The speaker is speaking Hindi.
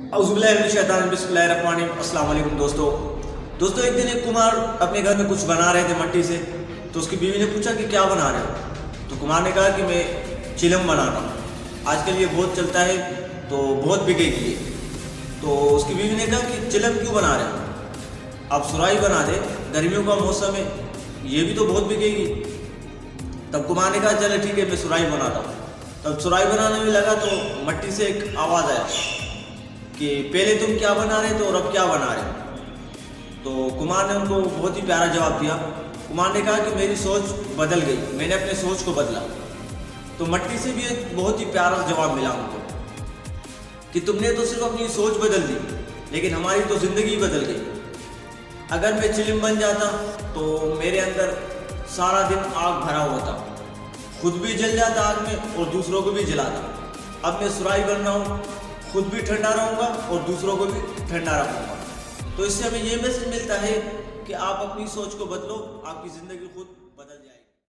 अस्सलाम वालेकुम दोस्तों एक दिन एक कुमार अपने घर में कुछ बना रहे थे मट्टी से। तो उसकी बीवी ने पूछा कि क्या बना रहे हो। तो कुमार ने कहा कि मैं चिलम बना रहा हूँ, आजकल ये बहुत चलता है तो बहुत बिकेगी ये। तो उसकी बीवी ने कहा कि चिलम क्यों बना रहे हो, आप सुराही बना दे, गर्मियों का मौसम है, ये भी तो बहुत बिकेगी। तब कुमार ने कहा चले ठीक है मैं सुराही बनाता हूँ। तब सुराही बनाने में लगा तो मट्टी से एक आवाज़ आया कि पहले तुम क्या बना रहे थे और अब क्या बना रहे हो। तो कुमार ने उनको बहुत ही प्यारा जवाब दिया। कुमार ने कहा कि मेरी सोच बदल गई, मैंने अपने सोच को बदला। तो मट्टी से भी एक बहुत ही प्यारा जवाब मिला उनको कि तुमने तो सिर्फ अपनी सोच बदल दी, लेकिन हमारी तो ज़िंदगी बदल गई। अगर मैं चिलम बन जाता तो मेरे अंदर सारा दिन आग भरा हुआ था, खुद भी जल जाता आग में और दूसरों को भी जलाता। अब मैं सुराही बन रहा हूँ, खुद भी ठंडा रहूँगा और दूसरों को भी ठंडा रखूँगा। तो इससे हमें ये मैसेज मिलता है कि आप अपनी सोच को बदलो, आपकी ज़िंदगी खुद